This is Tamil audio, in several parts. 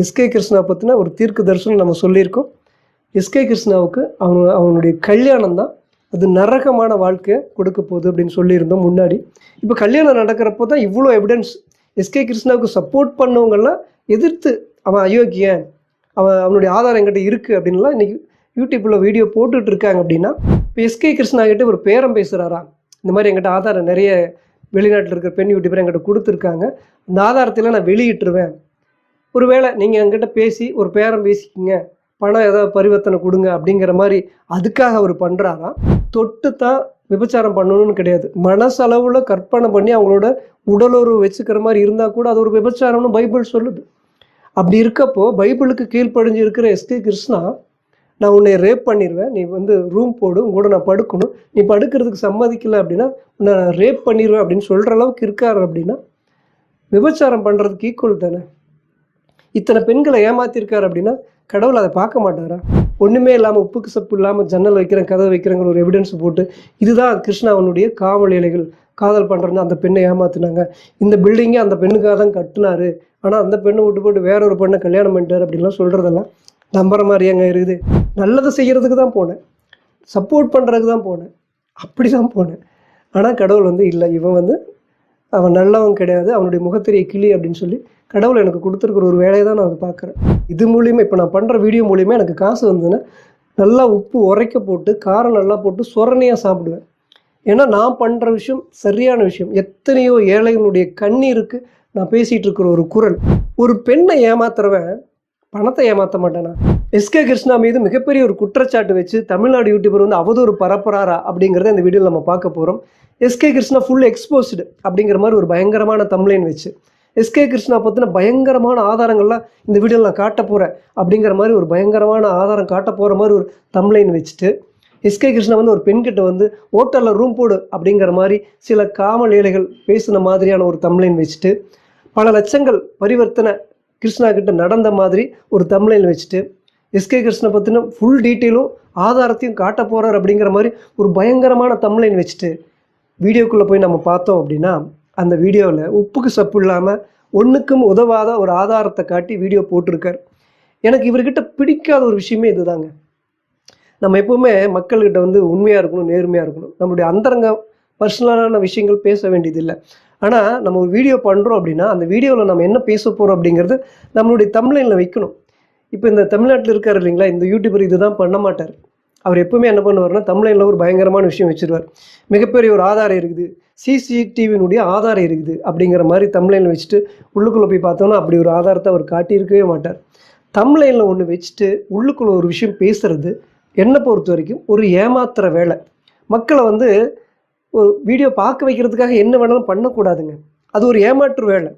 எஸ்கே கிருஷ்ணா பற்றின ஒரு தீர்க்க தரிசனம் நம்ம சொல்லியிருக்கோம். எஸ்கே கிருஷ்ணாவுக்கு அவனுடைய கல்யாணம் தான் அது நரகமான வாழ்க்கையை கொடுக்க போகுது அப்படின்னு சொல்லியிருந்தோம் முன்னாடி. இப்போ கல்யாணம் நடக்கிறப்போ தான் இவ்வளோ எவிடன்ஸ். எஸ்கே கிருஷ்ணாவுக்கு சப்போர்ட் பண்ணவங்கெல்லாம் எதிர்த்து அவன் அயோக்கியன், அவனுடைய ஆதாரம் என்கிட்ட இருக்குது அப்படின்லாம் இன்றைக்கி யூடியூப்பில் வீடியோ போட்டுட்டு இருக்காங்க. அப்படின்னா இப்போ எஸ்கே கிருஷ்ணா கிட்டே ஒரு பேரம் பேசுகிறாரா, இந்த மாதிரி என்கிட்ட ஆதாரம் நிறைய வெளிநாட்டில் இருக்கிற பெண் யூடியூபர் என்கிட்ட கொடுத்துருக்காங்க, அந்த ஆதாரத்தில் நான் வெளியிட்டுருவேன், ஒருவேளை நீங்கள் என்கிட்ட பேசி ஒரு பேரம் பேசிக்கிங்க, பணம் ஏதாவது பரிவர்த்தனை கொடுங்க அப்படிங்கிற மாதிரி அதுக்காக அவர் பண்ணுறாராம். தொட்டு தான் விபச்சாரம் பண்ணணும்னு கிடையாது, மனசளவில் கற்பனை பண்ணி அவங்களோட உடலுறவு வச்சுக்கிற மாதிரி இருந்தால் கூட அது ஒரு விபச்சாரம்னு பைபிள் சொல்லுது. அப்படி இருக்கப்போ பைபிளுக்கு கீழ்ப்படிஞ்சு இருக்கிற எஸ்கே கிருஷ்ணா, நான் உன்னை ரேப் பண்ணிடுவேன், நீ ரூம் போடு, உங்களோட நான் படுக்கணும், நீ படுக்கிறதுக்கு சம்மதிக்கலை அப்படின்னா நான் ரேப் பண்ணிடுவேன் அப்படின்னு சொல்கிற அளவுக்கு இருக்காரு அப்படின்னா விபச்சாரம் பண்ணுறதுக்கு ஈக்குவல் தானே. இத்தனை பெண்களை ஏமாத்திருக்காரு அப்படின்னா கடவுள் அதை பார்க்க மாட்டாரா? ஒன்றுமே இல்லாமல் உப்புக்கு சப்பு இல்லாமல் ஜன்னல் வைக்கிறேன் கதவை வைக்கிறேங்கிற ஒரு எவிடன்ஸ் போட்டு இதுதான் கிருஷ்ணாவனுடைய காவல் ஏழைகள் காதல் பண்ணுறேன்னு அந்த பெண்ணை ஏமாத்தினாங்க, இந்த பில்டிங்கே அந்த பெண்ணுக்காக தான் கட்டினாரு, ஆனால் அந்த பெண்ணை விட்டு போட்டு வேற ஒரு பெண்ணை கல்யாணம் பண்ணிட்டார் அப்படின்லாம் சொல்கிறதெல்லாம் நம்புற மாதிரியாங்க இருக்குது. நல்லதை செய்கிறதுக்கு தான் போனேன், சப்போர்ட் பண்ணுறதுக்கு தான் போனேன், அப்படி தான் போனேன். ஆனால் கடவுள் இல்லை, இவன் அவன் நல்லவன் கிடையாது, அவனுடைய முகத்திரையை கிளி அப்படின்னு சொல்லி கடவுள் எனக்கு கொடுத்துருக்குற ஒரு வேலையை தான் நான் அதை பார்க்குறேன். இது மூலியமாக இப்போ நான் பண்ணுற வீடியோ மூலியமாக எனக்கு காசு வந்ததுன்னா நல்லா உப்பு உரைக்க போட்டு காரம் நல்லா போட்டு சொரணையாக சாப்பிடுவேன். ஏன்னா நான் பண்ணுற விஷயம் சரியான விஷயம். எத்தனையோ ஏழைகளுடைய கண்ணீருக்கு நான் பேசிகிட்டு இருக்கிற ஒரு குரல். ஒரு பெண்ணை ஏமாத்துறவன் பணத்தை ஏமாற்ற மாட்டேனா? எஸ்கே கிருஷ்ணா மீது மிகப்பெரிய ஒரு குற்றச்சாட்டு வச்சு தமிழ்நாடு யூடியூபர் அவதூறு பரப்புறாரா அப்படிங்கிறத இந்த வீடியோவில் நம்ம பார்க்க போகிறோம். எஸ்கே கிருஷ்ணா ஃபுல் எக்ஸ்போஸ்டு அப்படிங்கிற மாதிரி ஒரு பயங்கரமான தம்ப்லைன் வச்சு எஸ்கே கிருஷ்ணா பற்றின பயங்கரமான ஆதாரங்கள்லாம் இந்த வீடியோவில் நான் காட்ட போகிறேன் அப்படிங்கிற மாதிரி ஒரு பயங்கரமான ஆதாரம் காட்ட போகிற மாதிரி ஒரு தம்ப்லைன் வச்சுட்டு எஸ்கே கிருஷ்ணா ஒரு பெண்கிட்ட ஹோட்டலில் ரூம் போடு அப்படிங்கிற மாதிரி சில காமல் ஏழைகள் பேசின மாதிரியான ஒரு தம்ப்லைன் வச்சுட்டு பல லட்சங்கள் பரிவர்த்தனை கிருஷ்ணா கிட்ட நடந்த மாதிரி ஒரு தம்ப்லைன் வச்சுட்டு எஸ்கே கிருஷ்ணா பற்றின ஃபுல் டீட்டெயிலும் ஆதாரத்தையும் காட்ட போகிறார் அப்படிங்கிற மாதிரி ஒரு பயங்கரமான தம்ப்லைன் வச்சுட்டு வீடியோக்குள்ளே போய் நம்ம பார்த்தோம் அப்படின்னா அந்த வீடியோவில் உப்புக்கு சப்பு இல்லாமல் ஒன்றுக்கும் உதவாத ஒரு ஆதாரத்தை காட்டி வீடியோ போட்டிருக்கார். எனக்கு இவர்கிட்ட பிடிக்காத ஒரு விஷயமே இதுதாங்க. நம்ம எப்போவுமே மக்கள்கிட்ட உண்மையாக இருக்கணும், நேர்மையாக இருக்கணும், நம்மளுடைய அந்தரங்க பர்சனலான விஷயங்கள் பேச வேண்டியதில்லை. ஆனால் நம்ம ஒரு வீடியோ பண்ணுறோம் அப்படின்னா அந்த வீடியோவில் நம்ம என்ன பேச போகிறோம் அப்படிங்கிறது நம்மளுடைய தம்ப்லைனில் வைக்கணும். இப்போ இந்த தமிழ்நாட்டில் இருக்கார் இல்லைங்களா, இந்த யூடியூபர் இதுதான் பண்ண மாட்டார். அவர் எப்பவுமே என்ன பண்ணுவார்னா தம்ப்லைனில் ஒரு பயங்கரமான விஷயம் வச்சுருவார். மிகப்பெரிய ஒரு ஆதாரம் இருக்குது, சிசிடிவியினுடைய ஆதாரம் இருக்குது அப்படிங்கிற மாதிரி தம்ப்லைனில் வச்சுட்டு உள்ளுக்குள்ளே போய் பார்த்தோன்னா அப்படி ஒரு ஆதாரத்தை அவர் காட்டியிருக்கவே மாட்டார். தம்ப்லைனில் ஒன்று வச்சுட்டு உள்ளுக்குள்ளே ஒரு விஷயம் பேசுகிறது என்னை பொறுத்த வரைக்கும் ஒரு ஏமாத்துகிற வேலை. மக்களை ஒரு வீடியோ பார்க்க வைக்கிறதுக்காக என்ன வேணாலும் பண்ணக்கூடாதுங்க, அது ஒரு ஏமாற்று வேலை.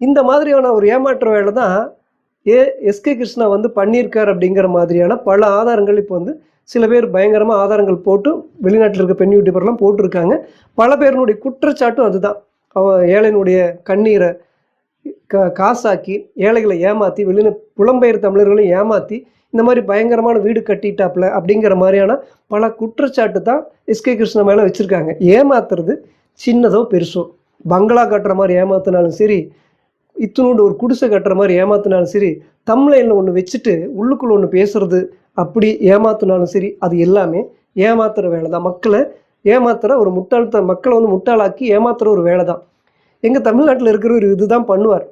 இந்த மாதிரியான ஒரு ஏமாற்று வேலை தான் எஸ்கே கிருஷ்ணா பண்ணியிருக்கார் அப்படிங்கிற மாதிரியான பல ஆதாரங்கள் இப்போ சில பேர் பயங்கரமாக ஆதாரங்கள் போட்டு வெளிநாட்டில் இருக்க பெண் யூடியூபர்லாம் போட்டிருக்காங்க. பல பேருனுடைய குற்றச்சாட்டும் அதுதான். அவன் ஏழையினுடைய கண்ணீரை காசாக்கி ஏழைகளை ஏமாற்றி புலம்பெயர் தமிழர்களையும் ஏமாற்றி இந்த மாதிரி பயங்கரமான வீடு கட்டிட்டாப்புல அப்படிங்கிற மாதிரியான பல குற்றச்சாட்டு தான் எஸ்கே கிருஷ்ணா மேலே வச்சுருக்காங்க. ஏமாத்துறது சின்னதோ பெருசோ, பங்களா கட்டுற மாதிரி ஏமாத்தினாலும் சரி, இத்தினோண்டு ஒரு குடிசை கட்டுற மாதிரி ஏமாத்தினாலும் சரி, தம்ப்லைனில் ஒன்று வச்சுட்டு உள்ளுக்குள்ள ஒன்று பேசுறது அப்படி ஏமாத்தினாலும் சரி, அது எல்லாமே ஏமாத்துகிற வேலை தான். மக்களை ஏமாத்துகிற ஒரு மக்களை முட்டாளாக்கி ஏமாத்துகிற ஒரு வேலை தான். எங்கள் தமிழ்நாட்டில் இருக்கிறவர் இதுதான் பண்ணுவார்.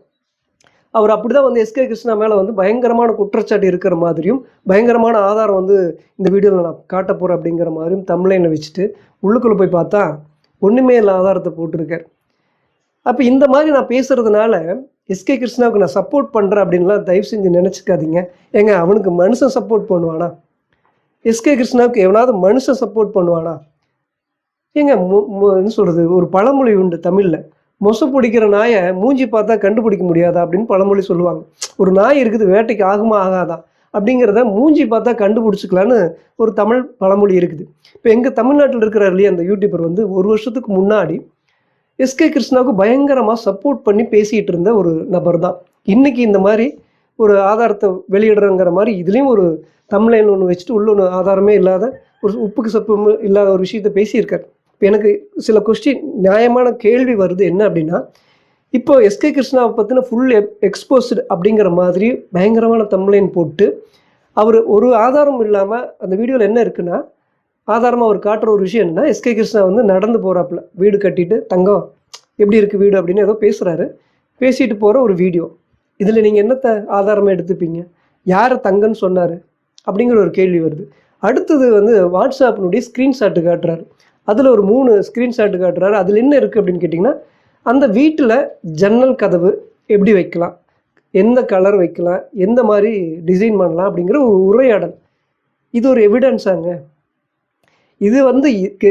அவர் அப்படி தான் எஸ்கே கிருஷ்ணா மேலே பயங்கரமான குற்றச்சாட்டு இருக்கிற மாதிரியும் பயங்கரமான ஆதாரம் இந்த வீடியோவில் நான் காட்ட போகிறேன் அப்படிங்கிற மாதிரியும் தம்ப்லைனில் வச்சுட்டு உள்ளுக்குள்ளே போய் பார்த்தா ஒன்றுமே இல்லை ஆதாரத்தை போட்டிருக்கார். அப்போ இந்த மாதிரி நான் பேசுகிறதுனால எஸ்கே கிருஷ்ணாவுக்கு நான் சப்போர்ட் பண்ணுறேன் அப்படின்லாம் தயவு செஞ்சு நினச்சிக்காதீங்க. ஏங்க அவனுக்கு மனுஷன் சப்போர்ட் பண்ணுவானா? எஸ்கே கிருஷ்ணாவுக்கு எவனாவது மனுஷன் சப்போர்ட் பண்ணுவானா? ஏங்க என்ன சொல்கிறது, ஒரு பழமொழி உண்டு தமிழில், மொசை பிடிக்கிற நாயை மூஞ்சி பார்த்தா கண்டுபிடிக்க முடியாதா அப்படின்னு பழமொழி சொல்லுவாங்க. ஒரு நாய் இருக்குது வேட்டைக்கு ஆகுமா ஆகாதா அப்படிங்கிறத மூஞ்சி பார்த்தா கண்டுபிடிச்சிக்கலான்னு ஒரு தமிழ் பழமொழி இருக்குது. இப்போ எங்கள் தமிழ்நாட்டில் இருக்கிறார் இல்லையா அந்த யூடியூபர் ஒரு வருஷத்துக்கு முன்னாடி எஸ்கே கிருஷ்ணாவுக்கு பயங்கரமாக சப்போர்ட் பண்ணி பேசிகிட்டு இருந்த ஒரு நபர் தான் இன்றைக்கி இந்த மாதிரி ஒரு ஆதாரத்தை வெளியிடுறங்கிற மாதிரி இதுலேயும் ஒரு தம்ப்லைன் ஒன்று வச்சுட்டு உள்ள ஒன்று ஆதாரமே இல்லாத ஒரு உப்புக்கு சப்பு இல்லாத ஒரு விஷயத்தை பேசியிருக்கார். இப்போ எனக்கு சில நியாயமான கேள்வி வருது என்ன அப்படின்னா, இப்போ எஸ்கே கிருஷ்ணாவை பற்றின ஃபுல் எக்ஸ்போஸ்டு அப்படிங்கிற மாதிரி பயங்கரமான தம்ப்லைன் போட்டு அவர் ஒரு ஆதாரம் இல்லாமல் அந்த வீடியோவில் என்ன இருக்குன்னா, ஆதாரமாக அவர் காட்டுற ஒரு விஷயம் என்னன்னா, எஸ்கே கிருஷ்ணா வந்து நடந்து போகிறாப்புல வீடு கட்டிட்டு, தங்கம் எப்படி இருக்குது வீடு அப்படின்னு ஏதோ பேசுகிறாரு. பேசிட்டு போகிற ஒரு வீடியோ. இதில் நீங்கள் என்னத்தை ஆதாரமாக எடுத்துப்பீங்க? யாரை தங்கன்னு சொன்னார் அப்படிங்கிற ஒரு கேள்வி வருது. அடுத்தது வந்து வாட்ஸ்அப்பினுடைய ஸ்க்ரீன்ஷாட்டு காட்டுறாரு. அதில் ஒரு 3 ஸ்க்ரீன்ஷாட்டு காட்டுறாரு. அதில் என்ன இருக்குது அப்படின்னு கேட்டிங்கன்னா, அந்த வீட்டில் ஜன்னல் கதவு எப்படி வைக்கலாம், எந்த கலர் வைக்கலாம், எந்த மாதிரி டிசைன் பண்ணலாம் அப்படிங்கிற ஒரு உரையாடல். இது ஒரு எவிடன்ஸாங்க. இது வந்து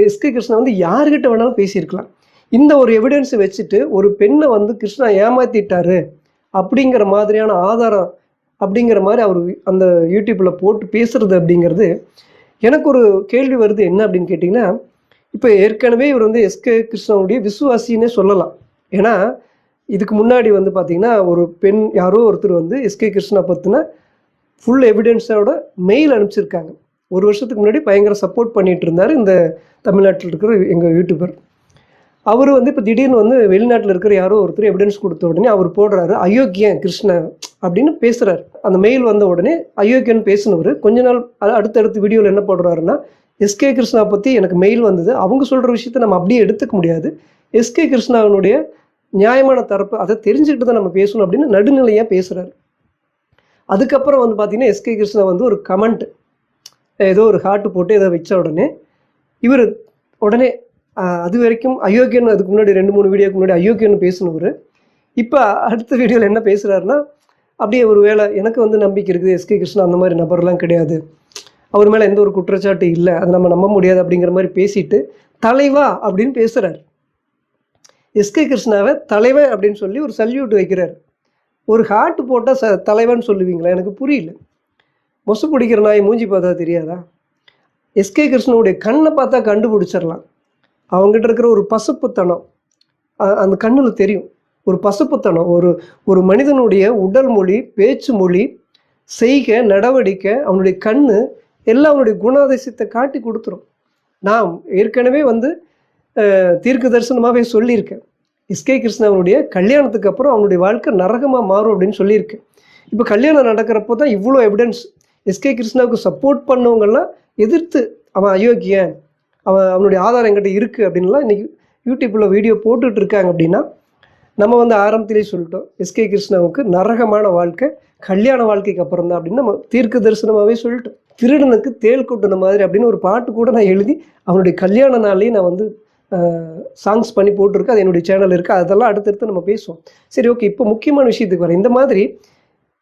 எஸ்கே கிருஷ்ணா வந்து யார்கிட்ட வேணாலும் பேசியிருக்கலாம். இந்த ஒரு எவிடன்ஸை வச்சுட்டு ஒரு பெண்ணை வந்து கிருஷ்ணா ஏமாற்றிட்டாரு அப்படிங்கிற மாதிரியான ஆதாரம் அப்படிங்கிற மாதிரி அவர் அந்த யூடியூப்பில் போட்டு பேசுகிறது அப்படிங்கிறது எனக்கு ஒரு கேள்வி வருது. என்ன அப்படின்னு கேட்டிங்கன்னா, இப்போ ஏற்கனவே இவர் வந்து எஸ்கே கிருஷ்ணாவுடைய விசுவாசின்னே சொல்லலாம். ஏன்னா இதுக்கு முன்னாடி வந்து பார்த்திங்கன்னா ஒரு பெண் யாரோ ஒருத்தர் வந்து எஸ்கே கிருஷ்ணா பற்றின ஃபுல் எவிடன்ஸோட மெயில் அனுப்பிச்சிருக்காங்க. 1 வருஷத்துக்கு முன்னாடி பயங்கர சப்போர்ட் பண்ணிகிட்டு இருந்தார் இந்த தமிழ்நாட்டில் இருக்கிற எங்கள் யூடியூபர். அவர் வந்து இப்போ திடீர்னு வந்து வெளிநாட்டில் இருக்கிற யாரோ ஒருத்தர் எவிடன்ஸ் கொடுத்த உடனே அவர் போடுறாரு அயோக்கியன் கிருஷ்ணா அப்படின்னு பேசுகிறார். அந்த மெயில் வந்த உடனே அயோக்கியன் பேசினவர் கொஞ்ச நாள் அடுத்தடுத்து வீடியோவில் என்ன போடுறாருன்னா, எஸ்கே கிருஷ்ணா பற்றி எனக்கு மெயில் வந்தது, அவங்க சொல்கிற விஷயத்தை நம்ம அப்படியே எடுத்துக்க முடியாது, எஸ்கே கிருஷ்ணாவினுடைய நியாயமான தரப்பு அதை தெரிஞ்சுக்கிட்டு தான் நம்ம பேசணும் அப்படின்னு நடுநிலையாக பேசுகிறாரு. அதுக்கப்புறம் வந்து பார்த்திங்கன்னா எஸ்கே கிருஷ்ணா வந்து ஒரு கமெண்ட் ஏதோ ஒரு ஹார்ட்டு போட்டு ஏதோ வச்ச உடனே இவர் உடனே அது வரைக்கும் அயோக்கியன், அதுக்கு முன்னாடி 2-3 வீடியோக்கு முன்னாடி அயோக்கியன்னு பேசினவர் இப்போ அடுத்த வீடியோவில் என்ன பேசுகிறாருன்னா, அப்படியே ஒரு வேளை எனக்கு வந்து நம்பிக்கை இருக்குது எஸ்கே கிருஷ்ணா அந்த மாதிரி நபர்லாம் கிடையாது, அவர் மேலே எந்த ஒரு குற்றச்சாட்டு இல்லை, அதை நம்ம நம்ப முடியாது அப்படிங்கிற மாதிரி பேசிட்டு தலைவா அப்படின்னு பேசுகிறார். எஸ்கே கிருஷ்ணாவை தலைவன் அப்படின்னு சொல்லி ஒரு சல்யூட் வைக்கிறார். ஒரு ஹார்ட் போட்டால் தலைவன் சொல்லுவீங்களா? எனக்கு புரியல. மொசு பிடிக்கிற நாய் மூஞ்சி பார்த்தா தெரியாதா? எஸ்கே கிருஷ்ணனுடைய கண்ணை பார்த்தா கண்டுபிடிச்சிடலாம். அவங்ககிட்ட இருக்கிற ஒரு பசுப்புத்தனம் அந்த கண்ணில் தெரியும். ஒரு பசுப்புத்தனம், ஒரு மனிதனுடைய உடல் மொழி, பேச்சு மொழி, செய்கை, நடவடிக்கை, அவனுடைய கண் எல்லாம் அவனுடைய குணாதிசயத்தை காட்டி கொடுத்துரும். நான் ஏற்கனவே வந்து தீர்க்க தரிசனமாகவே சொல்லியிருக்கேன், எஸ்கே கிருஷ்ணாவுடைய கல்யாணத்துக்கு அப்புறம் அவனுடைய வாழ்க்கை நரகமாக மாறும் அப்படின்னு சொல்லியிருக்கேன். இப்போ கல்யாணம் நடக்கிறப்போ தான் இவ்வளோ எவிடன்ஸ். எஸ்கே கிருஷ்ணாவுக்கு சப்போர்ட் பண்ணவங்கெல்லாம் எதிர்த்து அவன் அயோக்கியன், அவனுடைய ஆதாரம் என்கிட்ட இருக்குது அப்படின்லாம் இன்றைக்கி யூடியூப்பில் வீடியோ போட்டுட்டு இருக்காங்க. அப்படின்னா நம்ம வந்து ஆரம்பத்திலே சொல்லிட்டோம், எஸ்கே கிருஷ்ணாவுக்கு நரகமான வாழ்க்கை கல்யாண வாழ்க்கைக்கு அப்புறம் தான் அப்படின்னு நம்ம தீர்க்க தரிசனமாகவே சொல்லிட்டோம். திருடனுக்கு தேள் கொட்டின மாதிரி அப்படின்னு ஒரு பாட்டு கூட நான் எழுதி அவனுடைய கல்யாண நாளையும் நான் வந்து சாங்ஸ் பண்ணி போட்டிருக்கேன். அது என்னுடைய சேனல் இருக்குது. அதெல்லாம் அடுத்தடுத்து நம்ம பேசுவோம். சரி, ஓகே. இப்போ முக்கியமான விஷயத்துக்கு வரேன். இந்த மாதிரி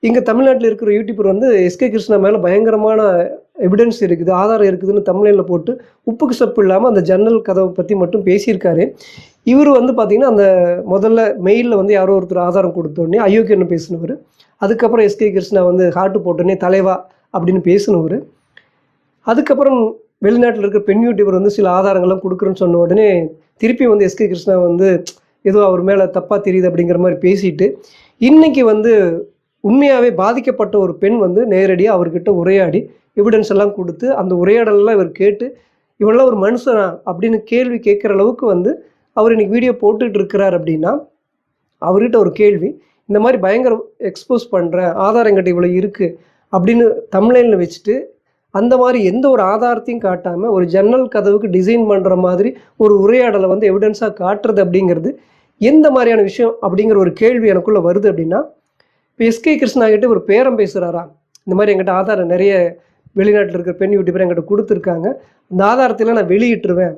இங்கே தமிழ்நாட்டில் இருக்கிற யூடியூபர் வந்து எஸ்கே கிருஷ்ணா மேலே பயங்கரமான எவிடன்ஸ் இருக்குது, ஆதாரம் இருக்குதுன்னு தமிழ்நிலையில் போட்டு உப்புக்கு சப்பு இல்லாமல் அந்த ஜன்னல் கதவை பற்றி மட்டும் பேசியிருக்காரு. இவர் வந்து பார்த்திங்கன்னா அந்த முதல்ல மெயிலில் வந்து யாரோ ஒருத்தர் ஆதாரம் கொடுத்தோடனே அயோக்கியன்னு பேசினவர். அதுக்கப்புறம் எஸ்கே கிருஷ்ணா வந்து ஹார்ட்டு போட்டோடனே தலைவா அப்படின்னு பேசினவர். அதுக்கப்புறம் வெளிநாட்டில் இருக்கிற பெண் யூடியூபர் வந்து சில ஆதாரங்கள்லாம் கொடுக்குறேன்னு சொன்ன உடனே திருப்பி வந்து எஸ்கே கிருஷ்ணா வந்து ஏதோ அவர் மேலே தப்பாக தெரியுது அப்படிங்கிற மாதிரி பேசிட்டு இன்றைக்கி வந்து உண்மையாகவே பாதிக்கப்பட்ட ஒரு பெண் வந்து நேரடியாக அவர்கிட்ட உரையாடி எவிடன்ஸ் எல்லாம் கொடுத்து அந்த உரையாடலெல்லாம் இவர் கேட்டு இவரெல்லாம் ஒரு மனுஷனா அப்படின்னு கேள்வி கேட்குற அளவுக்கு வந்து அவர் இன்றைக்கி வீடியோ போட்டுட்டு இருக்கிறார். அப்படின்னா அவர்கிட்ட ஒரு கேள்வி, இந்த மாதிரி பயங்கர எக்ஸ்போஸ் பண்ணுறேன், ஆதாரம் என்கிட்ட இவ்வளோ இருக்குது அப்படின்னு தமிழ்லைனில் வச்சுட்டு அந்த மாதிரி எந்த ஒரு ஆதாரத்தையும் காட்டாமல் ஒரு ஜன்னல் கதவுக்கு டிசைன் பண்ணுற மாதிரி ஒரு உரையாடலை வந்து எவிடன்ஸாக காட்டுறது அப்படிங்கிறது எந்த மாதிரியான விஷயம் அப்படிங்கிற ஒரு கேள்வி எனக்குள்ளே வருது. அப்படின்னா இப்போ எஸ்கே கிருஷ்ணா கிட்டே ஒரு பேரம் பேசுகிறாரா, இந்த மாதிரி என்கிட்ட ஆதாரம் நிறைய வெளிநாட்டில் இருக்கிற பெண் யூடியூபர் என்கிட்ட கொடுத்துருக்காங்க, அந்த ஆதாரத்தில் நான் வெளியிட்டுருவேன்,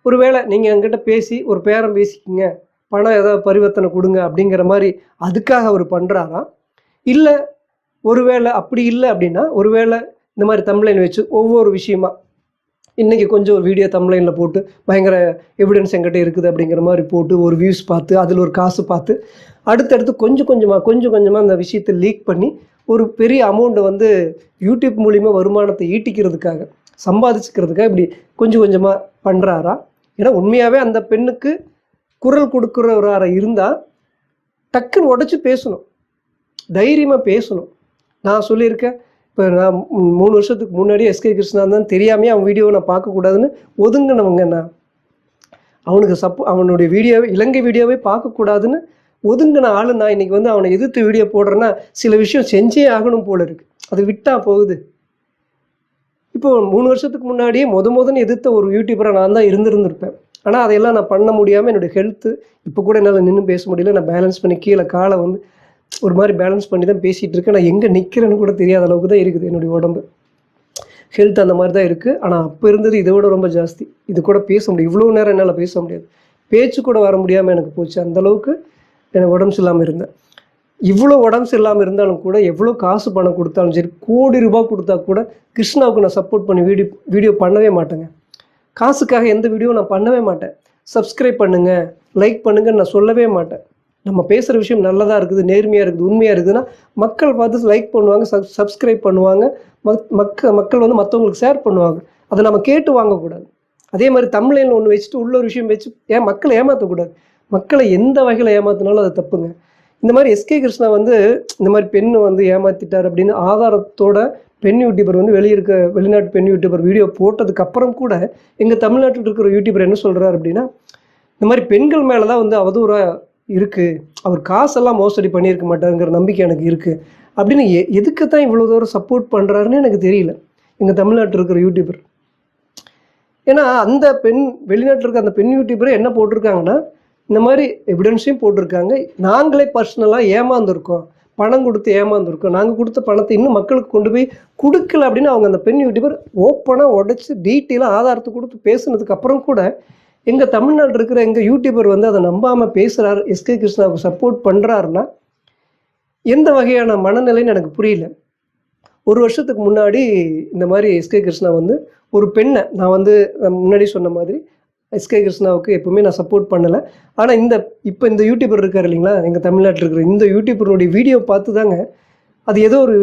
ஒருவேளை நீங்கள் என்கிட்ட பேசி ஒரு பேரம் பேசிக்கிங்க, பணம் ஏதாவது பரிவர்த்தனை கொடுங்க அப்படிங்கிற மாதிரி அதுக்காக அவர் பண்ணுறாரா? இல்லை ஒருவேளை அப்படி இல்லை அப்படின்னா ஒருவேளை இந்த மாதிரி தமிழ்லைன் வச்சு ஒவ்வொரு விஷயமா இன்றைக்கி கொஞ்சம் ஒரு வீடியோ தமிழ்லைனில் போட்டு பயங்கர எவிடன்ஸ் என்கிட்ட இருக்குது அப்படிங்கிற மாதிரி போட்டு ஒரு வியூஸ் பார்த்து அதில் ஒரு காசு பார்த்து அடுத்தடுத்து கொஞ்சம் கொஞ்சமாக அந்த விஷயத்தை லீக் பண்ணி ஒரு பெரிய அமௌண்ட்டை வந்து யூடியூப் மூலிமா வருமானத்தை ஈட்டிக்கிறதுக்காக சம்பாதிச்சுக்கிறதுக்காக இப்படி கொஞ்சம் கொஞ்சமாக பண்ணுறாரா? ஏன்னா உண்மையாகவே அந்த பெண்ணுக்கு குரல் கொடுக்குறவராக இருந்தால் டக்குன்னு உடச்சி பேசணும், தைரியமாக பேசணும். நான் சொல்லியிருக்கேன், இப்போ நான் 3 வருஷத்துக்கு முன்னாடி எஸ்கே கிருஷ்ணா தான் தெரியாமே அவன் வீடியோவை நான் பார்க்கக்கூடாதுன்னு ஒதுங்கினவங்க. நான் அவனுக்கு அவனுடைய வீடியோவை இலங்கை வீடியோவே பார்க்கக்கூடாதுன்னு ஒதுங்கின ஆளு நான் இன்னைக்கு வந்து அவனை எதிர்த்து வீடியோ போடுறேன்னா சில விஷயம் செஞ்சே ஆகணும் போல இருக்குது. அது விட்டா போகுது. இப்போ 3 வருஷத்துக்கு முன்னாடியே முதன்னு எதிர்த்த ஒரு யூடியூபராக நான் தான் இருந்திருப்பேன். ஆனால் அதையெல்லாம் நான் பண்ண முடியாமல் என்னுடைய ஹெல்த்து இப்போ கூட என்னால் நின்று பேச முடியல. நான் பேலன்ஸ் பண்ணி கீழே காலை வந்து ஒரு மாதிரி பேலன்ஸ் பண்ணி தான் பேசிகிட்டு இருக்கேன். நான் எங்கே நிற்கிறேன்னு கூட தெரியாத அளவுக்கு தான் இருக்குது என்னுடைய உடம்பு. ஹெல்த் அந்த மாதிரி தான் இருக்குது. ஆனால் அப்போ இருந்தது இதை விட ரொம்ப ஜாஸ்தி. இது கூட பேச முடியும், இவ்வளோ நேரம் என்னால் பேச முடியாது, பேச்சு கூட வர முடியாமல் எனக்கு போச்சு. அந்தளவுக்கு எனக்கு உடம்பு சரியில்லாமல் இருந்தேன். இவ்வளோ உடம்பு சரியில்லாமல் இருந்தாலும் கூட எவ்வளோ காசு பணம் கொடுத்தாலும் சரி, கோடி ரூபாய் கொடுத்தா கூட கிருஷ்ணாவுக்கு நான் சப்போர்ட் பண்ணி வீடியோ பண்ணவே மாட்டேங்க. காசுக்காக எந்த வீடியோ நான் பண்ணவே மாட்டேன். சப்ஸ்கிரைப் பண்ணுங்கள், லைக் பண்ணுங்கன்னு நான் சொல்லவே மாட்டேன். நம்ம பேசுகிற விஷயம் நல்லதாக இருக்குது, நேர்மையாக இருக்குது, உண்மையாக இருக்குதுன்னா மக்கள் பார்த்து லைக் பண்ணுவாங்க, சப்ஸ்கிரைப் பண்ணுவாங்க, மக்கள் வந்து மற்றவங்களுக்கு ஷேர் பண்ணுவாங்க. அதை நம்ம கேட்டு வாங்கக்கூடாது. அதே மாதிரி தமிழ்லைனில் ஒன்று வச்சுட்டு உள்ள ஒரு விஷயம் வச்சு மக்களை ஏமாற்றக்கூடாது. மக்களை எந்த வகையில் ஏமாற்றினாலும் அது தப்புங்க. இந்த மாதிரி எஸ்கே கிருஷ்ணா வந்து இந்த மாதிரி பெண்ணு வந்து ஏமாற்றிட்டார் அப்படின்னு ஆதாரத்தோட பெண் யூடியூபர் வந்து வெளிநாட்டு பெண் யூடியூபர் வீடியோ போட்டதுக்கு அப்புறம் கூட எங்கள் தமிழ்நாட்டில் இருக்கிற யூடியூபர் என்ன சொல்கிறார் அப்படின்னா, இந்த மாதிரி பெண்கள் மேலே தான் வந்து அவதூறாக இருக்குது, அவர் காசெல்லாம் மோசடி பண்ணியிருக்க மாட்டாருங்கிற நம்பிக்கை எனக்கு இருக்குது அப்படின்னு எதுக்கு தான் இவ்வளோ தூரம் சப்போர்ட் பண்ணுறாருன்னு எனக்கு தெரியல எங்கள் தமிழ்நாட்டில் இருக்கிற யூடியூபர். ஏன்னா அந்த வெளிநாட்டில் இருக்க அந்த பெண் யூடியூபரை என்ன போட்டிருக்காங்கன்னா, இந்த மாதிரி எவிடன்ஸையும் போட்டிருக்காங்க, நாங்களே பர்சனலாக ஏமாந்துருக்கோம், பணம் கொடுத்து ஏமாந்துருக்கோம், நாங்கள் கொடுத்த பணத்தை இன்னும் மக்களுக்கு கொண்டு போய் கொடுக்கல அப்படின்னு அவங்க அந்த பெண் யூடியூபர் ஓப்பனாக உடைச்சி டீட்டெயிலாக ஆதாரத்தை கொடுத்து பேசுனதுக்கு அப்புறம் கூட எங்கள் தமிழ்நாட்டில் இருக்கிற எங்கள் யூடியூபர் வந்து அதை நம்பாமல் பேசுகிறார், எஸ்கே கிருஷ்ணாவுக்கு சப்போர்ட் பண்ணுறாருன்னா எந்த வகையான மனநிலைன்னு எனக்கு புரியல. ஒரு வருஷத்துக்கு முன்னாடி இந்த மாதிரி எஸ்கே கிருஷ்ணா வந்து ஒரு பெண்ணை நான் வந்து முன்னாடி சொன்ன மாதிரி எஸ்கே கிருஷ்ணாவுக்கு எப்பவுமே நான் சப்போர்ட் பண்ணலை. ஆனால் இப்போ இந்த யூடியூபர் இருக்கார் இல்லைங்களா, எங்கள் தமிழ்நாட்டில் இருக்கிற இந்த யூடியூபருடைய வீடியோ பார்த்து தாங்க அது ஏதோ ஒரு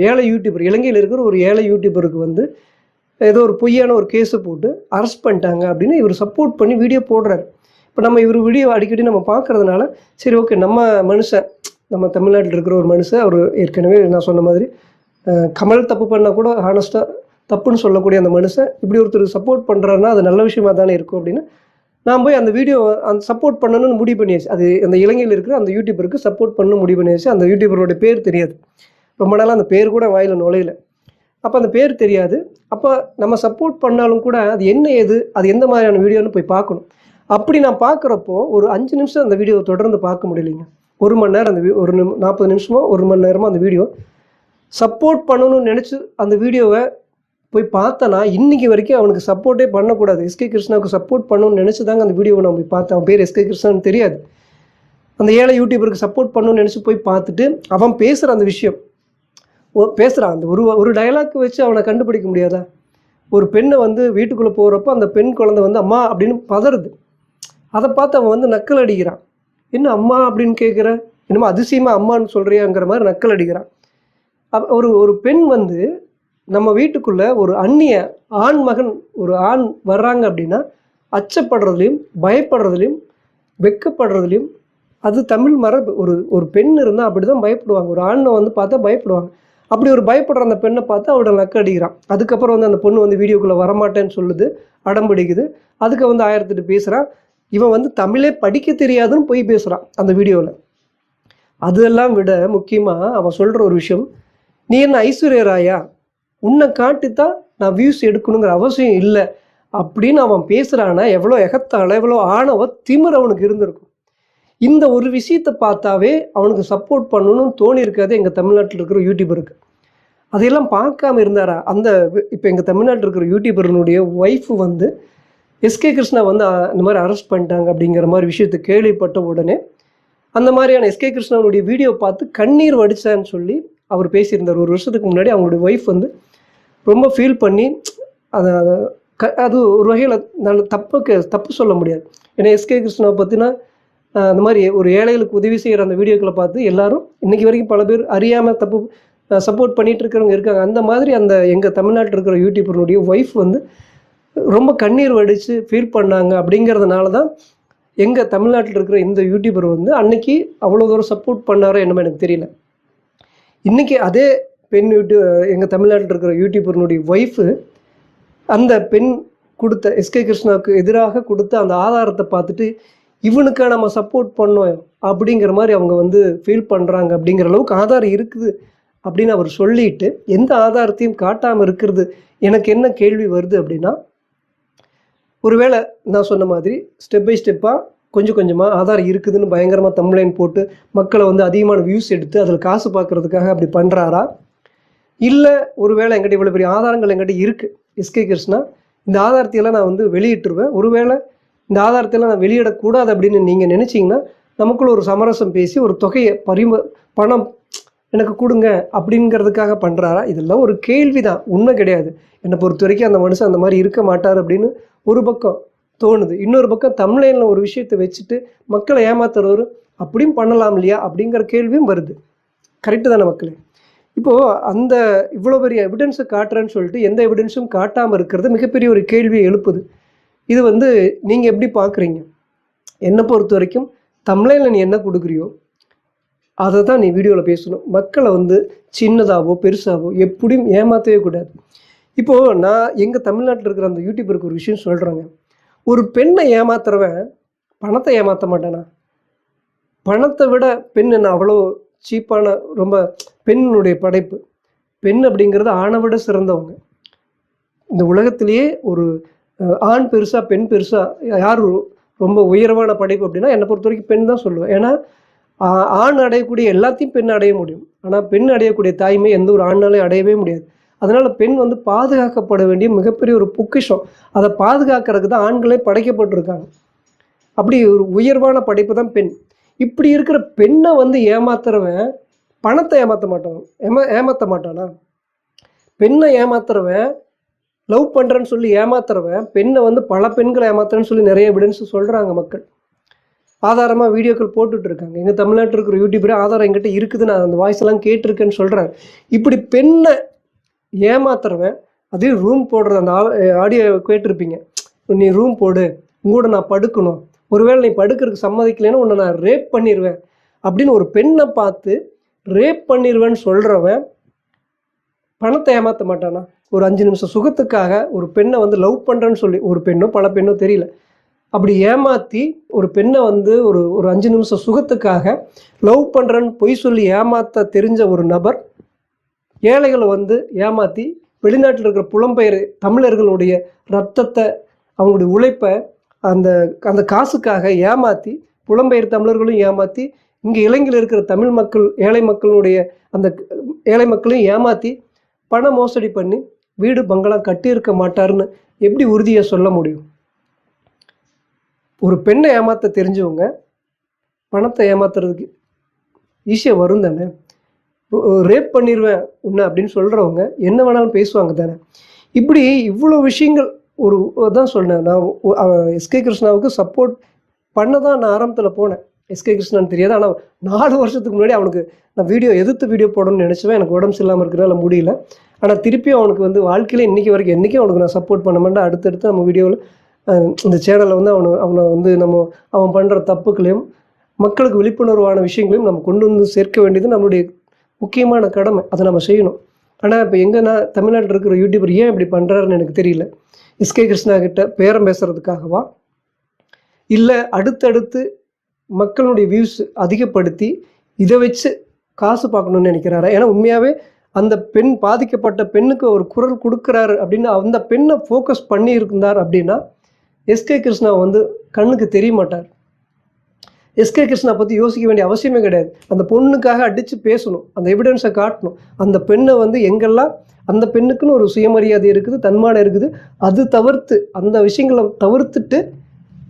ஏழை யூடியூபர், இலங்கையில் இருக்கிற ஒரு ஏழை யூடியூபருக்கு வந்து ஏதோ ஒரு பொய்யான ஒரு கேஸை போட்டு அரெஸ்ட் பண்ணிட்டாங்க அப்படின்னு இவர் சப்போர்ட் பண்ணி வீடியோ போடுறாரு. இப்போ நம்ம இவர் வீடியோ அடிக்கடி நம்ம பார்க்குறதுனால சரி ஓகே, நம்ம தமிழ்நாட்டில் இருக்கிற ஒரு மனுஷன், அவர் ஏற்கனவே நான் சொன்ன மாதிரி கமல் தப்பு பண்ணால் கூட ஹானஸ்ட்டாக தப்புன்னு சொல்லக்கூடிய அந்த மனுஷன் இப்படி ஒருத்தருக்கு சப்போர்ட் பண்ணுறாருன்னா அது நல்ல விஷயமா தானே இருக்கும் அப்படின்னு நான் போய் அந்த வீடியோ அந்த சப்போர்ட் பண்ணணும்னு முடிவு பண்ணியாச்சு. அது அந்த இலங்கையில் இருக்கிற அந்த யூடியூபருக்கு சப்போர்ட் பண்ணணும் முடிவு பண்ணியாச்சு. அந்த யூடியூபரோட பேர் தெரியாது, ரொம்ப நாளாக அந்த பேர் கூட வாயில் நுழையில. அப்போ அந்த பேர் தெரியாது. அப்போ நம்ம சப்போர்ட் பண்ணாலும் கூட அது என்ன ஏது, அது எந்த மாதிரியான வீடியோன்னு போய் பார்க்கணும். அப்படி நான் பார்க்குறப்போ ஒரு 5 நிமிஷம் அந்த வீடியோவை தொடர்ந்து பார்க்க முடியலைங்க. 1 மணி நேரம் ஒரு 40 நிமிஷமோ 1 மணி நேரமோ அந்த வீடியோ சப்போர்ட் பண்ணணும்னு நினச்சி அந்த வீடியோவை போய் பார்த்தனா இன்றைக்கி வரைக்கும் அவனுக்கு சப்போர்ட்டே பண்ணக்கூடாது, எஸ்கே கிருஷ்ணாவுக்கு சப்போர்ட் பண்ணணும்னு நினச்சி தாங்க அந்த வீடியோவை நான் போய் பார்த்தேன். அவன் பேர் எஸ்கே கிருஷ்ணான்னு தெரியாது. அந்த ஏழை யூடியூபருக்கு சப்போர்ட் பண்ணணும்னு நினச்சி போய் பார்த்துட்டு அவன் பேசுகிற அந்த விஷயம் பேசுகிறான். அந்த ஒரு டயலாக் வச்சு அவனை கண்டுபிடிக்க முடியாதா? ஒரு பெண்ணை வந்து வீட்டுக்குள்ளே போகிறப்போ அந்த பெண் குழந்தை வந்து அம்மா அப்படின்னு பதறுது. அதை பார்த்து அவன் வந்து நக்கல் அடிக்கிறான். என்ன அம்மா அப்படின்னு கேட்குற, என்னமோ அதிசயமாக அம்மான்னு சொல்கிறியாங்கிற மாதிரி நக்கல் அடிக்கிறான். ஒரு பெண் வந்து நம்ம வீட்டுக்குள்ளே ஒரு அந்நிய ஒரு ஆண் வர்றாங்க அப்படின்னா அச்சப்படுறதுலையும் பயப்படுறதுலையும் வெக்கப்படுறதுலையும் அது தமிழ் மரபு. ஒரு பெண் இருந்தால் அப்படி தான் பயப்படுவாங்க. ஒரு ஆணை வந்து பார்த்தா பயப்படுவாங்க. அப்படி ஒரு பயப்படுற அந்த பெண்ணை பார்த்து அவட நக்க அடிக்கிறான். அதுக்கப்புறம் வந்து அந்த பொண்ணு வந்து வீடியோக்குள்ளே வரமாட்டேன்னு சொல்லுது, அடம்பிடிக்குது. அதுக்கு வந்து 1008 பேசுகிறான். இவன் வந்து தமிழே படிக்க தெரியாதுன்னு போய் பேசுகிறான் அந்த வீடியோவில். அதெல்லாம் விட முக்கியமாக அவன் சொல்கிற ஒரு விஷயம், நீ என்ன ஐஸ்வர்யா ராயா, உன்னை காட்டித்தான் நான் வியூஸ் எடுக்கணுங்கிற அவசியம் இல்லை அப்படின்னு அவன் பேசுகிறான்னா எவ்வளோ எகத்தால எவ்வளோ ஆணவ திமிர் அவனுக்கு இருந்திருக்கும். இந்த ஒரு விஷயத்தை பார்த்தாவே அவனுக்கு சப்போர்ட் பண்ணணும்னு தோணி இருக்காது எங்கள் தமிழ்நாட்டில் இருக்கிற யூடியூபருக்கு. அதையெல்லாம் பார்க்காம இருந்தாரா? இப்போ எங்கள் தமிழ்நாட்டில் இருக்கிற யூடியூபருடைய ஒய்ஃபு வந்து எஸ்கே கிருஷ்ணா வந்து இந்த மாதிரி அரெஸ்ட் பண்ணிட்டாங்க அப்படிங்கிற மாதிரி விஷயத்தை கேள்விப்பட்ட உடனே அந்த மாதிரியான எஸ்கே கிருஷ்ணாவுடைய வீடியோ பார்த்து கண்ணீர் வடிச்சான்னு சொல்லி அவர் பேசியிருந்தார். ஒரு வருஷத்துக்கு முன்னாடி அவங்களுடைய ஒய்ஃப் வந்து ரொம்ப ஃபீல் பண்ணி அது ஒரு வகையில் தப்பு சொல்ல முடியாது. ஏன்னா எஸ்கே கிருஷ்ணாவை பற்றினா அந்த மாதிரி ஒரு ஏழைகளுக்கு உதவி செய்கிற அந்த வீடியோக்களை பார்த்து எல்லாரும் இன்றைக்கி வரைக்கும் பல பேர் அறியாமல் சப்போர்ட் பண்ணிகிட்டு இருக்கிறவங்க இருக்காங்க. அந்த மாதிரி அந்த எங்கள் தமிழ்நாட்டில் இருக்கிற யூடியூபருடைய ஒய்ஃப் வந்து ரொம்ப கண்ணீர் வடித்து ஃபீல் பண்ணாங்க. அப்படிங்கிறதுனால தான் எங்கள் தமிழ்நாட்டில் இருக்கிற இந்த யூடியூபர் வந்து அன்னைக்கு அவ்வளோ தூரம் சப்போர்ட் பண்ணாரோ என்னமோ எனக்கு தெரியல. இன்றைக்கி அதே பெண் எங்கள் தமிழ்நாட்டில் இருக்கிற யூடியூபருடைய ஒய்ஃபு அந்த பெண் கொடுத்த எஸ்கே கிருஷ்ணாவுக்கு எதிராக கொடுத்த அந்த ஆதாரத்தை பார்த்துட்டு இவனுக்கா நம்ம சப்போர்ட் பண்ணோம் அப்படிங்கிற மாதிரி அவங்க வந்து ஃபீல் பண்ணுறாங்க. அப்படிங்கிற அளவுக்கு ஆதாரம் இருக்குது அப்படின்னு அவர் சொல்லிட்டு எந்த ஆதாரத்தையும் காட்டாமல் இருக்கிறது எனக்கு என்ன கேள்வி வருது அப்படின்னா, ஒருவேளை நான் சொன்ன மாதிரி ஸ்டெப் பை ஸ்டெப்பாக கொஞ்சம் கொஞ்சமாக ஆதாரம் இருக்குதுன்னு பயங்கரமாக தம்ப்லைன் போட்டு மக்களை வந்து அதிகமான வியூஸ் எடுத்து அதில் காசு பார்க்குறதுக்காக அப்படி பண்ணுறாரா, இல்லை ஒருவேளை என்கிட்ட இவ்வளோ பெரிய ஆதாரங்கள் என்கிட்ட இருக்குது எஸ்கே கிருஷ்ணா, இந்த ஆதாரத்தையெல்லாம் நான் வந்து வெளியிட்டுருவேன், ஒருவேளை இந்த ஆதாரத்தையெல்லாம் நான் வெளியிடக்கூடாது அப்படின்னு நீங்கள் நினச்சிங்கன்னா நமக்குள்ள ஒரு சமரசம் பேசி ஒரு தொகையை பணம் எனக்கு கொடுங்க அப்படிங்கிறதுக்காக பண்ணுறாரா, இதெல்லாம் ஒரு கேள்வி தான், உண்மை கிடையாது. என்னை பொறுத்த வரைக்கும் அந்த மனுஷன் அந்த மாதிரி இருக்க மாட்டார் அப்படின்னு ஒரு பக்கம் தோணுது. இன்னொரு பக்கம் தம்ப்லைனில் ஒரு விஷயத்தை வச்சுட்டு மக்களை ஏமாத்துறவர் அப்படியும் பண்ணலாம் இல்லையா அப்படிங்கிற கேள்வியும் வருது. கரெக்டு தானே மக்களே? இப்போது அந்த இவ்வளோ பெரிய எவிடன்ஸை காட்டுறேன்னு சொல்லிட்டு எந்த எவிடன்ஸும் காட்டாமல் இருக்கிறது மிகப்பெரிய ஒரு கேள்வியை எழுப்புது. இது வந்து நீங்கள் எப்படி பார்க்குறீங்க? என்னை பொறுத்த வரைக்கும் தம்ப்லைனில் நீ என்ன கொடுக்குறியோ அதை தான் நீ வீடியோவில் பேசணும். மக்களை வந்து சின்னதாகவோ பெருசாகவோ எப்படியும் ஏமாற்றவே கூடாது. இப்போது நான் எங்கள் தமிழ்நாட்டில் இருக்கிற அந்த யூடியூபருக்கு ஒரு விஷயம் சொல்கிறாங்க. ஒரு பெண்ணை ஏமாத்துறவன் பணத்தை ஏமாற்ற மாட்டானா? பணத்தை விட பெண் என்ன அவ்வளோ சீப்பான, ரொம்ப பெண்ணுடைய படைப்பு. பெண் அப்படிங்கிறது ஆணை விட சிறந்தவங்க. இந்த உலகத்திலேயே ஒரு ஆண் பெருசா பெண் பெருசா யார் ரொம்ப உயர்வான படைப்பு அப்படின்னா என்னை பொறுத்த வரைக்கும் பெண் தான் சொல்லுவேன். ஏன்னா ஆண் அடையக்கூடிய எல்லாத்தையும் பெண் அடைய முடியும், ஆனால் பெண் அடையக்கூடிய தாய்மை எந்த ஒரு ஆண்னாலையும் அடையவே முடியாது. அதனால் பெண் வந்து பாதுகாக்கப்பட வேண்டிய மிகப்பெரிய ஒரு பொக்கிஷம். அதை பாதுகாக்கிறதுக்கு தான் ஆண்களே படைக்கப்பட்டிருக்காங்க. அப்படி ஒரு உயர்வான படைப்பு தான் பெண். இப்படி இருக்கிற பெண்ணை வந்து ஏமாத்துறவன் பணத்தை ஏமாற்ற மாட்டானா? பெண்ணை ஏமாத்துறவன் லவ் பண்ணுறேன்னு சொல்லி ஏமாத்துறவன் பெண்ணை வந்து பல பெண்களை ஏமாத்துறேன்னு சொல்லி நிறைய எவிடன்ஸ் சொல்கிறாங்க மக்கள். ஆதாரமாக வீடியோக்கள் போட்டுட்டு இருக்காங்க. எங்கள் தமிழ்நாட்டில் இருக்கிற யூடியூபரே ஆதாரம் எங்கிட்ட இருக்குது, நான் அந்த வாய்ஸ் எல்லாம் கேட்டிருக்கேன்னு சொல்கிறாங்க. இப்படி பெண்ணை ஏமாத்துறவன் அதே ரூம் போடுறது, அந்த ஆடியோ கேட்டிருப்பீங்க, நீ ரூம் போடு, உங்களோட நான் படுக்கணும், ஒருவேளை நீ படுக்கிறதுக்கு சம்மதிக்கலைன்னா உன்னை நான் ரேப் பண்ணிடுவேன் அப்படின்னு ஒரு பெண்ணை பார்த்து ரேப் பண்ணிடுவேன்னு சொல்கிறவன் பணத்தை ஏமாற்ற மாட்டானா? ஒரு 5 நிமிஷம் சுகத்துக்காக ஒரு பெண்ணை வந்து லவ் பண்ணுறேன்னு சொல்லி, ஒரு பெண்ணோ பல பெண்ணோ தெரியல, அப்படி ஏமாற்றி ஒரு பெண்ணை வந்து ஒரு 5 நிமிஷம் சுகத்துக்காக லவ் பண்ணுறேன்னு பொய் சொல்லி ஏமாற்ற தெரிஞ்ச ஒரு நபர் ஏழைகளை வந்து ஏமாற்றி வெளிநாட்டில் இருக்கிற புலம்பெயர் தமிழர்களுடைய ரத்தத்தை, அவங்களுடைய உழைப்பை அந்த அந்த காசுக்காக ஏமாற்றி புலம்பெயர் தமிழர்களும் ஏமாற்றி இங்கே இலங்கையில் இருக்கிற தமிழ் மக்கள் ஏழை மக்களுடைய அந்த ஏழை மக்களையும் ஏமாற்றி பண மோசடி பண்ணி வீடு பங்களா கட்டியிருக்க மாட்டாருன்னு எப்படி உறுதியாக சொல்ல முடியும்? ஒரு பெண்ணை ஏமாற்ற தெரிஞ்சவங்க பணத்தை ஏமாத்துறதுக்கு ஈஸியாக வரும் தானே? ரேப் பண்ணிடுவேன் உன்னை அப்படின்னு சொல்கிறவங்க என்ன வேணாலும் பேசுவாங்க தானே? இப்படி இவ்வளோ விஷயங்கள் ஒரு தான் சொன்னேன். நான் எஸ்கே கிருஷ்ணாவுக்கு சப்போர்ட் பண்ண தான் நான் ஆரம்பத்தில் போனேன். எஸ்கே கிருஷ்ணான்னு தெரியாது, ஆனால் 4 வருஷத்துக்கு முன்னாடி அவனுக்கு நான் எதிர்த்து வீடியோ போடணும்னு நினச்சவன். எனக்கு உடம்பு சரியில்லாமல் இருக்கிறனால முடியல. ஆனால் திருப்பியும் அவனுக்கு வந்து வாழ்க்கையில் இன்றைக்கி வரைக்கும் என்றைக்கும் அவனுக்கு நான் சப்போர்ட் பண்ண மாட்டேன். அடுத்தடுத்து நம்ம வீடியோவில் இந்த சேனலில் வந்து அவனை வந்து அவன் பண்ணுற தப்புக்களையும் மக்களுக்கு விழிப்புணர்வான விஷயங்களையும் நம்ம கொண்டு வந்து சேர்க்க வேண்டியது நம்மளுடைய முக்கியமான கடமை. அதை நம்ம செய்யணும். ஆனால் இப்போ எங்கன்னா தமிழ்நாட்டில் இருக்கிற யூடியூபர் ஏன் இப்படி பண்ணுறாருன்னு எனக்கு தெரியல. எஸ்கே கிருஷ்ணா கிட்ட பேரம் பேசுகிறதுக்காகவா, இல்லை அடுத்தடுத்து மக்களுடைய வியூஸ் அதிகப்படுத்தி இதை வச்சு காசு பார்க்கணுன்னு நினைக்கிறாரா? ஏன்னா உண்மையாகவே அந்த பெண், பாதிக்கப்பட்ட பெண்ணுக்கு ஒரு குரல் கொடுக்குறாரு அப்படின்னு அந்த பெண்ணை ஃபோக்கஸ் பண்ணி இருந்தார் அப்படின்னா எஸ்கே கிருஷ்ணா வந்து கண்ணுக்கு தெரிய மாட்டார். எஸ்கே கிருஷ்ணா பற்றி யோசிக்க வேண்டிய அவசியமே கிடையாது. அந்த பொண்ணுக்காக அடித்து பேசணும், அந்த எவிடன்ஸை காட்டணும். அந்த பெண்ணை வந்து எங்கெல்லாம் அந்த பெண்ணுக்குன்னு ஒரு சுயமரியாதை இருக்குது, தன்மானம் இருக்குது, அது தவிர்த்து அந்த விஷயங்களை தவிர்த்துட்டு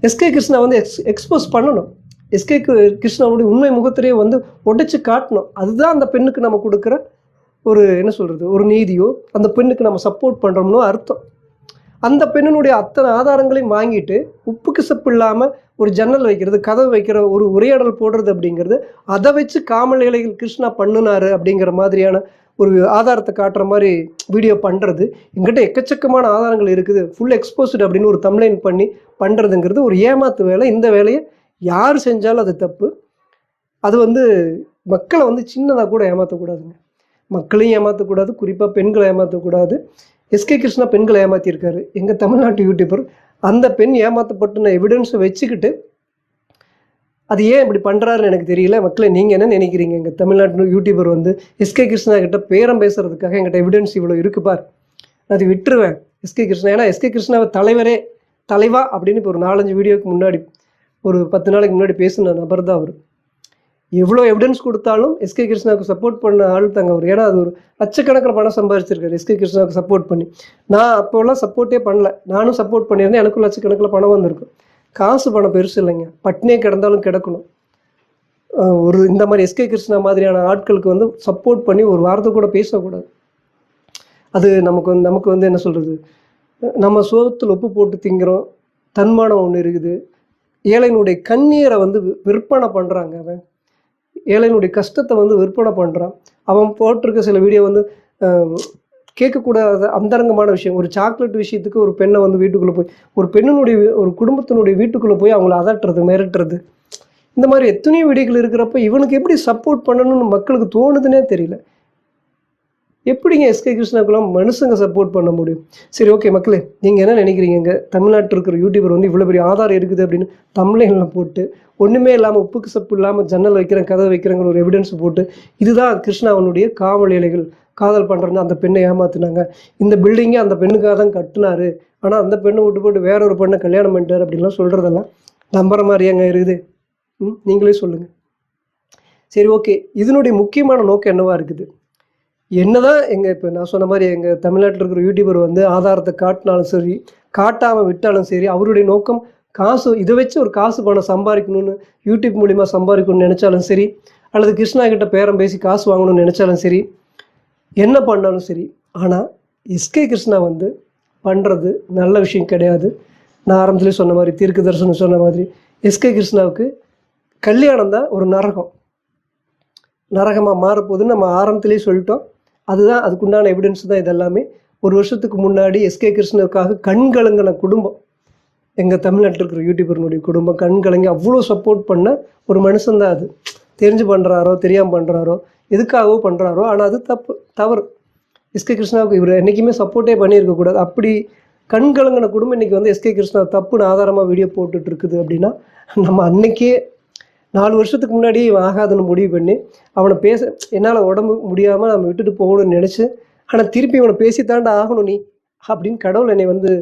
எஸ்கே கிருஷ்ணா வந்து எக்ஸ்போஸ் பண்ணணும். எஸ்கே கிருஷ்ணாவுடைய உண்மை முகத்திலேயே வந்து உடைச்சு காட்டணும். அதுதான் அந்த பெண்ணுக்கு நம்ம கொடுக்குற ஒரு என்ன சொல்கிறது, ஒரு நீதியோ, அந்த பெண்ணுக்கு நம்ம சப்போர்ட் பண்ணுறோம்னோ அர்த்தம். அந்த பெண்ணினுடைய அத்தனை ஆதாரங்களையும் வாங்கிட்டு உப்புக்கு சப்பு இல்லாமல் ஒரு ஜன்னல் வைக்கிறது, கதவு வைக்கிற, ஒரு உரையாடல் போடுறது அப்படிங்கிறது, அதை வச்சு காமல் ஏழைகள் கிருஷ்ணா பண்ணினாரு அப்படிங்கிற மாதிரியான ஒரு ஆதாரத்தை காட்டுற மாதிரி வீடியோ பண்ணுறது, எங்கிட்ட எக்கச்சக்கமான ஆதாரங்கள் இருக்குது, ஃபுல் எக்ஸ்போஸ்டு அப்படின்னு ஒரு தம்ப்லைன் பண்ணி பண்ணுறதுங்கிறது ஒரு ஏமாத்து வேலை. இந்த வேலையை யார் செஞ்சாலும் அது தப்பு. அது வந்து மக்களை வந்து சின்னதாக கூட ஏமாற்றக்கூடாதுங்க. மக்களையும் ஏமாற்றக்கூடாது, குறிப்பாக பெண்களை ஏமாற்றக்கூடாது. எஸ்கே கிருஷ்ணா பெண்களை ஏமாற்றியிருக்காரு. எங்கள் தமிழ்நாட்டு யூடியூபர் அந்த பெண் ஏமாற்றப்பட்டுன எவிடன்ஸை வச்சுக்கிட்டு அது ஏன் இப்படி பண்ணுறாருன்னு எனக்கு தெரியல. மக்களை நீங்கள் என்ன நினைக்கிறீங்க? எங்கள் தமிழ்நாட்டு யூடியூபர் வந்து எஸ்கே கிருஷ்ணா கிட்ட பேரம் பேசுறதுக்காக எங்கிட்ட எவிடன்ஸ் இவ்வளோ இருக்கு பார், அது விட்டுருவேன் எஸ்கே கிருஷ்ணா. ஏன்னா எஸ்கே கிருஷ்ணாவை தலைவா அப்படின்னு இப்போ ஒரு 4-5 வீடியோக்கு முன்னாடி ஒரு 10 நாளைக்கு முன்னாடி பேசின நபர் தான் அவர். எவ்வளோ எவிடன்ஸ் கொடுத்தாலும் எஸ்கே கிருஷ்ணாவுக்கு சப்போர்ட் பண்ண ஆள் தாங்க அவர். ஏன்னா அது ஒரு லட்சக்கணக்கில் பணம் சம்பாதிச்சிருக்காரு எஸ்கே கிருஷ்ணாவுக்கு சப்போர்ட் பண்ணி. நான் அப்போல்லாம் சப்போர்ட்டே பண்ணல, நானும் சப்போர்ட் பண்ணியிருந்தேன், எனக்கும் லட்சக்கணக்கில் பணம் வந்திருக்கும். காசு பணம் பெருசு இல்லைங்க, பட்னியே கிடந்தாலும் கிடக்கணும். ஒரு இந்த மாதிரி எஸ்கே கிருஷ்ணா மாதிரியான ஆட்களுக்கு வந்து சப்போர்ட் பண்ணி ஒரு வார்த்தை கூட பேசக்கூடாது. அது நமக்கு வந்து என்ன சொல்கிறது, நம்ம சோகத்தில் உப்பு போட்டு திங்கிறோம், தன்மானம் ஒன்று இருக்குது. ஏழையினுடைய கண்ணீரை வந்து விற்பனை பண்ணுறாங்க. அவன் ஏழையினுடைய கஷ்டத்தை வந்து விற்பனை பண்ணுறான். அவன் போட்டிருக்க சில வீடியோ வந்து கேட்கக்கூடாத அந்தரங்கமான விஷயம். ஒரு சாக்லேட் விஷயத்துக்கு ஒரு பெண்ணை வந்து வீட்டுக்குள்ளே போய், ஒரு குடும்பத்தினுடைய வீட்டுக்குள்ளே போய் அவங்கள அதட்டுறது, மிரட்டுறது, இந்த மாதிரி எத்தனையோ வீடியோக்கள் இருக்கிறப்ப இவனுக்கு எப்படி சப்போர்ட் பண்ணணும்னு மக்களுக்கு தோணுதுன்னே தெரியல. எப்படிங்க எஸ்கே கிருஷ்ணாவுக்குலாம் மனுஷங்க சப்போர்ட் பண்ண முடியும்? சரி, ஓகே மக்களே, நீங்கள் என்ன நினைக்கிறீங்க? தமிழ்நாட்டில் இருக்கிற யூடியூபர் வந்து இவ்வளோ பெரிய ஆதாரம் இருக்குது அப்படின்னு தமிழ்நிலையில் போட்டு, ஒன்றுமே இல்லாமல் உப்புக்கு சப்பு இல்லாமல் ஜன்னல் வைக்கிறேன், கதை வைக்கிறேங்கிற ஒரு எவிடன்ஸ் போட்டு, இதுதான் கிருஷ்ணாவனுடைய காவல் ஏழைகள், காதல் பண்ணுறேன்னு அந்த பெண்ணை ஏமாத்தினாங்க, இந்த பில்டிங்கே அந்த பெண்ணுக்காக தான் கட்டினாரு, ஆனால் அந்த பெண்ணை விட்டு போட்டு வேற ஒரு பெண்ணை கல்யாணம் பண்ணிட்டார் அப்படின்லாம் சொல்கிறதெல்லாம் நம்புற மாதிரியாங்க இருக்குது? நீங்களே சொல்லுங்கள். சரி, ஓகே, இதனுடைய முக்கியமான நோக்கம் என்னவா இருக்குது? என்னதான் இப்போ நான் சொன்ன மாதிரி எங்கள் தமிழ்நாட்டில் இருக்கிற யூடியூபர் வந்து ஆதாரத்தை காட்டினாலும் சரி, காட்டாமல் விட்டாலும் சரி, அவருடைய நோக்கம் காசு, இதை வச்சு ஒரு காசு பணம் சம்பாதிக்கணும்னு, யூடியூப் மூலிமா சம்பாதிக்கணும்னு நினச்சாலும் சரி, அல்லது கிருஷ்ணா கிட்ட பேரம் பேசி காசு வாங்கணும்னு நினச்சாலும் சரி, என்ன பண்ணாலும் சரி. ஆனால் எஸ்கே கிருஷ்ணா வந்து பண்ணுறது நல்ல விஷயம் கிடையாது. நான் ஆரம்பத்துலேயே சொன்ன மாதிரி, தீர்க்க தரிசனம் சொன்ன மாதிரி, எஸ்கே கிருஷ்ணாவுக்கு கல்யாணம் தான் ஒரு நரகமாக மாறப்போகுதுன்னு நம்ம ஆரம்பத்துலேயே சொல்லிட்டோம். அதுதான் அதுக்குண்டான எவிடன்ஸ் தான் இதெல்லாமே. ஒரு வருஷத்துக்கு முன்னாடி எஸ்கே கிருஷ்ணாவுக்காக கண்கலங்கின குடும்பம் எங்கள் தமிழ்நாட்டில் இருக்கிற யூடியூபர்னுடைய குடும்பம். கண்கலங்கி அவ்வளோ சப்போர்ட் பண்ண ஒரு மனுஷன்தான் அது. தெரிஞ்சு பண்ணுறாரோ தெரியாமல் பண்ணுறாரோ எதுக்காகவோ பண்ணுறாரோ, ஆனால் அது தவறு. எஸ்கே கிருஷ்ணாவுக்கு இவர் என்றைக்குமே சப்போர்ட்டே பண்ணியிருக்கக்கூடாது. அப்படி கண்கலங்கின குடும்பம் இன்றைக்கி வந்து எஸ்கே கிருஷ்ணா தப்புன்னு ஆதாரமாக வீடியோ போட்டுட்டு இருக்குது அப்படின்னா, நம்ம அன்னைக்கே 4 வருஷத்துக்கு முன்னாடி இவன் ஆகாதுன்னு முடிவு பண்ணி அவனை என்னால் உடம்பு முடியாமல் நம்ம விட்டுட்டு போகணும்னு நினச்சி, ஆனால் திருப்பி இவனை பேசித்தாண்டா ஆகணும் நீ அப்படின்னு கடவுள் என்னை வந்து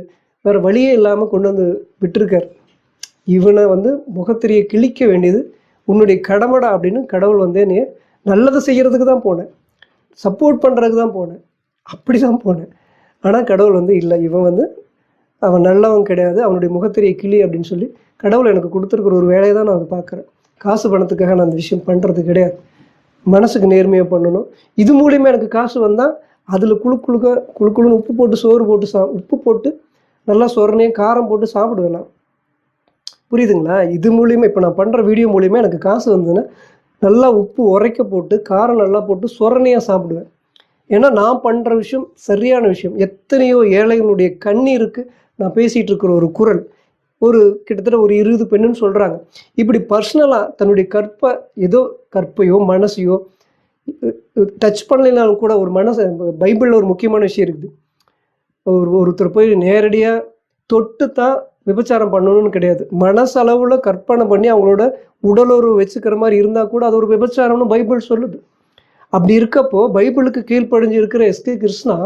வேறு வழியே இல்லாமல் கொண்டு வந்து விட்டுருக்கார். இவனை வந்து முகத்திரியை கிழிக்க வேண்டியது உன்னுடைய கடமைடா அப்படின்னு கடவுள் வந்து என்னைய நல்லதை செய்கிறதுக்கு தான் போனேன், சப்போர்ட் பண்ணுறதுக்கு தான் போனேன், அப்படி தான் போனேன். ஆனால் கடவுள் வந்து இல்லை, இவன் வந்து அவன் நல்லவன் கிடையாது, அவனுடைய முகத்திரியை கிளி அப்படின்னு சொல்லி கடவுள் எனக்கு கொடுத்துருக்குற ஒரு வேலையை தான் நான் அதை பார்க்குறேன். காசு பணத்துக்காக நான் அந்த விஷயம் பண்ணுறது கிடையாது. மனசுக்கு நேர்மையாக பண்ணணும். இது மூலியமாக எனக்கு காசு வந்தால் அதில் குழுக்குழுன்னு உப்பு போட்டு சோறு போட்டு உப்பு போட்டு நல்லா சொரணையும் காரம் போட்டு சாப்பிடுவேன் நான். புரியுதுங்களா? இது மூலியமாக இப்போ நான் பண்ணுற வீடியோ மூலியமாக எனக்கு காசு வந்ததுன்னா நல்லா உப்பு உரைக்க போட்டு காரம் நல்லா போட்டு சொரணையாக சாப்பிடுவேன். ஏன்னா நான் பண்ணுற விஷயம் சரியான விஷயம். எத்தனையோ ஏழைகளுடைய கண்ணீருக்கு நான் பேசிகிட்டு இருக்கிற ஒரு குரல். கிட்டத்தட்ட ஒரு 20 பெண்ணுன்னு சொல்கிறாங்க. இப்படி பர்சனலாக தன்னுடைய கற்பையோ மனசையோ டச் பண்ணலைனாலும் கூட ஒரு பைபிளில் ஒரு முக்கியமான விஷயம் இருக்குது. ஒருத்தர் போய் நேரடியாக தொட்டு தான் விபச்சாரம் பண்ணணும்னு கிடையாது. மனசளவில் கற்பனை பண்ணி அவங்களோட உடலுறவு வச்சுக்கிற மாதிரி இருந்தால் கூட அது ஒரு விபச்சாரம்னு பைபிள் சொல்லுது. அப்படி இருக்கப்போ பைபிளுக்கு கீழ்ப்படிஞ்சு இருக்கிற எஸ்கே கிருஷ்ணா,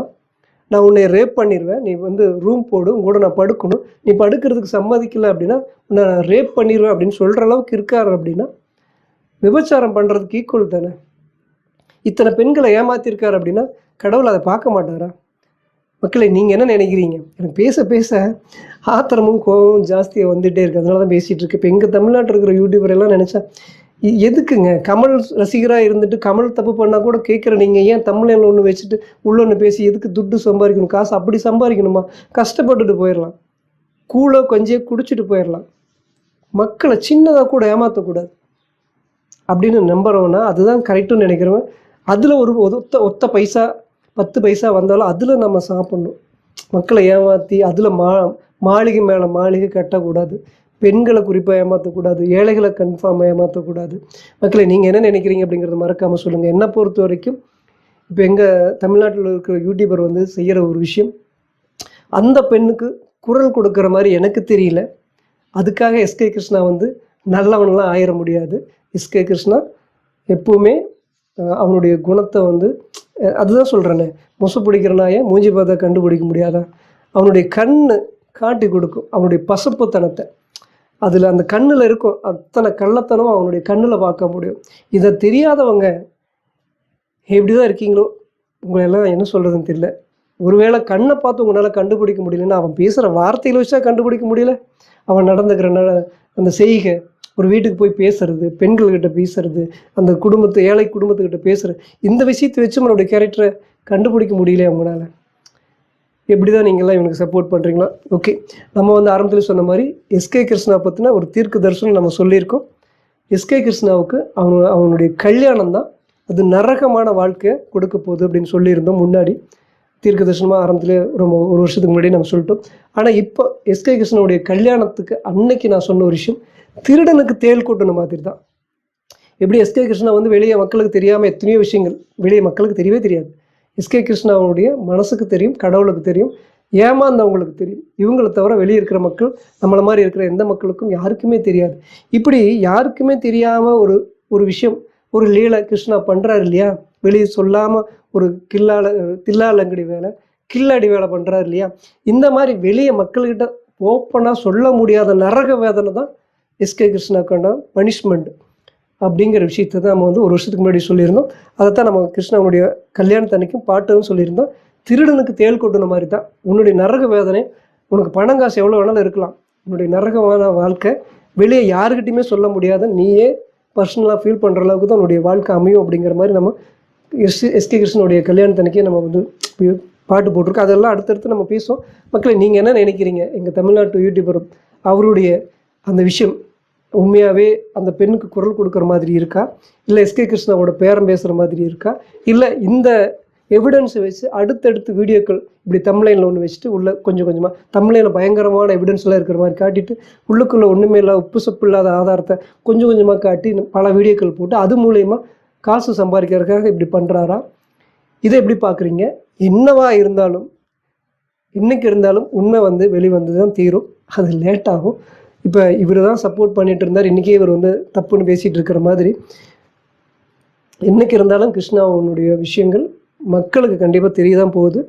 நான் உன்னை ரேப் பண்ணிடுவேன், நீ வந்து ரூம் போடு, உங்களோட நான் படுக்கணும், நீ படுக்கிறதுக்கு சம்மதிக்கலை அப்படின்னா நான் ரேப் பண்ணிடுவேன் அப்படின்னு சொல்கிற அளவுக்கு இருக்காரு அப்படின்னா விபச்சாரம் பண்ணுறதுக்கு ஈக்குவல் தானே. இத்தனை பெண்களை ஏமாத்திருக்காரு அப்படின்னா கடவுள் அதை பார்க்க மாட்டாரா? மக்களை, நீங்கள் என்ன நினைக்கிறீங்க? எனக்கு பேச ஆத்திரமும் கோபமும் ஜாஸ்தியாக வந்துகிட்டே இருக்குது. அதனால தான் பேசிகிட்டு இருக்கு. இப்போ எங்கள் தமிழ்நாட்டில் இருக்கிற யூடியூபர் எல்லாம் நினச்சா, எதுக்குங்க கமல் ரசிகராக இருந்துட்டு கமல் தப்பு பண்ணால் கூட கேட்குற நீங்கள் ஏன் தமிழில் ஒன்று வச்சுட்டு உள்ளொன்று பேசி எதுக்கு துட்டு சம்பாதிக்கணும்? காசு அப்படி சம்பாதிக்கணுமா? கஷ்டப்பட்டுட்டு போயிடலாம், கூழோ கொஞ்சியோ குடிச்சிட்டு போயிடலாம். மக்களை சின்னதாக கூட ஏமாற்றக்கூடாது அப்படின்னு நம்புறவனா அதுதான் கரெக்டுன்னு நினைக்கிறவன். அதில் ஒரு ஒத்த பைசா 10 பைசா வந்தாலும் அதில் நம்ம சாப்பிட்ணும். மக்களை ஏமாற்றி அதில் மாளிகை மேலே மாளிகை கட்டக்கூடாது. பெண்களை குறிப்பாக ஏமாற்றக்கூடாது, ஏழைகளை கன்ஃபார்மாக ஏமாற்றக்கூடாது. மக்களை, நீங்கள் என்ன நினைக்கிறீங்க அப்படிங்கிறத மறக்காமல் சொல்லுங்கள். என்னை பொறுத்த வரைக்கும் இப்போ எங்கள் தமிழ்நாட்டில் இருக்கிற யூடியூபர் வந்து செய்கிற ஒரு விஷயம், அந்த பெண்ணுக்கு குரல் கொடுக்குற மாதிரி எனக்கு தெரியல. அதுக்காக எஸ்கே கிருஷ்ணா வந்து நல்லவன்லாம் ஆயிட முடியாது. எஸ்கே கிருஷ்ணா எப்பவுமே அவனுடைய குணத்தை வந்து அதுதான் சொல்கிறேனே, மொசை பிடிக்கிற நாயை மூஞ்சி பார்த்தா கண்டுபிடிக்க முடியாதா? அவனுடைய கண்ணு காட்டி கொடுக்கும் அவனுடைய பசப்புத்தனத்தை. அதில் அந்த கண்ணில் இருக்கும் அத்தனை கள்ளத்தனம் அவனுடைய கண்ணில் பார்க்க முடியும். இதை தெரியாதவங்க எப்படி தான் இருக்கீங்களோ, உங்களெல்லாம் என்ன சொல்கிறதுன்னு தெரியல. ஒருவேளை கண்ணை பார்த்து உங்களால் கண்டுபிடிக்க முடியலன்னா, அவன் பேசுகிற வார்த்தையில் வச்சா கண்டுபிடிக்க முடியல. அவன் நடந்துக்கிற அந்த செய்கை, ஒரு வீட்டுக்கு போய் பேசுறது, பெண்கள்கிட்ட பேசுறது, அந்த குடும்பத்தை ஏழை குடும்பத்துக்கிட்ட பேசுறது, இந்த விஷயத்தை வச்சு நம்மளுடைய கேரக்டரை கண்டுபிடிக்க முடியல அவங்களால. எப்படி தான் நீங்கள்லாம் இவனுக்கு சப்போர்ட் பண்ணுறீங்களா? ஓகே, நம்ம வந்து ஆரம்பத்தில் சொன்ன மாதிரி எஸ்கே கிருஷ்ணா பற்றின ஒரு தீர்க்க தரிசனம் நம்ம சொல்லியிருக்கோம். எஸ்கே கிருஷ்ணாவுக்கு அவனுடைய கல்யாணம் தான் அது நரகமான வாழ்க்கையை கொடுக்க போகுது அப்படின்னு சொல்லியிருந்தோம் முன்னாடி. தீர்க்க தரிசனமாக ஆரம்பத்திலே ஒரு வருஷத்துக்கு முன்னாடி நம்ம சொல்லிட்டோம். ஆனால் இப்போ எஸ்கே கிருஷ்ணனுடைய கல்யாணத்துக்கு அன்னைக்கு நான் சொன்ன ஒரு விஷயம், திருடனுக்கு தேள் கூட்டணும் மாதிரி தான். எப்படி எஸ்கே கிருஷ்ணா வந்து வெளியே மக்களுக்கு தெரியாமல் எத்தனையோ விஷயங்கள் வெளியே மக்களுக்கு தெரியவே தெரியாது. எஸ்கே கிருஷ்ணாவுடைய மனசுக்கு தெரியும், கடவுளுக்கு தெரியும், ஏமாந்தவங்களுக்கு தெரியும். இவங்களை தவிர வெளியே இருக்கிற மக்கள், நம்மளை மாதிரி இருக்கிற எந்த மக்களுக்கும் யாருக்குமே தெரியாது. இப்படி யாருக்குமே தெரியாமல் ஒரு விஷயம், ஒரு லீலை கிருஷ்ணா பண்ணுறாரு இல்லையா, வெளியே சொல்லாமல் ஒரு தில்லாலங்கடி வேலை, கில்லாடி வேலை பண்ணுறாரு இல்லையா, இந்த மாதிரி வெளியே மக்கள்கிட்ட ஓப்பனாக சொல்ல முடியாத நரக வேதனை தான் எஸ்கே கிருஷ்ணாக்கான பனிஷ்மெண்ட் அப்படிங்கிற விஷயத்தை தான் நம்ம வந்து ஒரு வருஷத்துக்கு முன்னாடி சொல்லியிருந்தோம். அதைத்தான் நம்ம கிருஷ்ணாவுடைய கல்யாணத்தன்னைக்கும் பாட்டுன்னு சொல்லியிருந்தோம். திருடனுக்கு தேள் கொட்டின மாதிரி தான் உன்னுடைய நரக வேதனை. உனக்கு பணம் காசு எவ்வளோ வேணாலும் இருக்கலாம், உன்னுடைய நரகமான வாழ்க்கை வெளியே யாருக்கிட்டையுமே சொல்ல முடியாத, நீயே பர்சனலாக ஃபீல் பண்ணுற அளவுக்கு தான் உன்னுடைய வாழ்க்கை அமையும் அப்படிங்கிற மாதிரி நம்ம எஸ்கே கிருஷ்ணனுடைய கல்யாணத்தன்னைக்கே நம்ம வந்து பாட்டு போட்டிருக்கோம். அதெல்லாம் அடுத்தடுத்து நம்ம பேசுவோம். மக்களை நீங்கள் என்ன நினைக்கிறீங்க? எங்கள் தமிழ்நாட்டு யூடியூபர் அவருடைய அந்த விஷயம் உண்மையாகவே அந்த பெண்ணுக்கு குரல் கொடுக்குற மாதிரி இருக்கா, இல்லை எஸ்கே கிருஷ்ணாவோட பேரம் பேசுகிற மாதிரி இருக்கா, இல்லை இந்த எவிடன்ஸை வச்சு அடுத்தடுத்து வீடியோக்கள் இப்படி தம்ப்லைனில் ஒன்று வச்சுட்டு உள்ள கொஞ்சம் கொஞ்சமாக தம்ப்லைனில் பயங்கரமான எவிடன்ஸ்லாம் இருக்கிற மாதிரி காட்டிட்டு உள்ளுக்குள்ளே ஒன்றுமே இல்லாத உப்பு சப்பு இல்லாத ஆதாரத்தை கொஞ்சம் கொஞ்சமாக காட்டி பல வீடியோக்கள் போட்டு அது மூலயமா காசு சம்பாதிக்கிறதுக்காக இப்படி பண்ணுறாரா? இதை எப்படி பார்க்குறீங்க? என்னவா இருந்தாலும் இன்னைக்கு இருந்தாலும் உண்மை வந்து வெளிவந்து தான் தீரும். அது லேட்டாகும். இப்போ இவர் தான் சப்போர்ட் பண்ணிட்டு இருந்தார், இன்றைக்கே இவர் வந்து தப்புன்னு பேசிகிட்டு இருக்கிற மாதிரி. என்னைக்கு இருந்தாலும் கிருஷ்ணாவுடைய விஷயங்கள் மக்களுக்கு கண்டிப்பாக தெரிய தான் போகுது.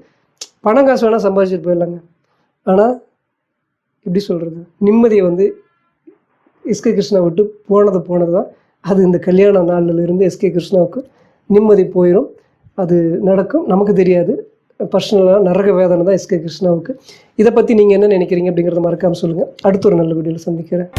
பணம் காசு வேணால் சம்பாதிச்சுட்டு போயிடலாங்க, ஆனால் எப்படி சொல்கிறது, நிம்மதியை வந்து எஸ்கே கிருஷ்ணா விட்டு போனது தான். அது இந்த கல்யாண நாளிலிருந்து எஸ்கே கிருஷ்ணாவுக்கு நிம்மதி போயிடும். அது நடக்கும், நமக்கு தெரியாது. பர்சனலாக நரக வேதனை தான் எஸ்கே கிருஷ்ணாவுக்கு. இதை பற்றி நீங்கள் என்ன நினைக்கிறீங்க அப்படிங்கிறத மறக்காமல் சொல்லுங்கள். அடுத்த ஒரு நல்ல வீடியோவில் சந்திக்கிறேன்.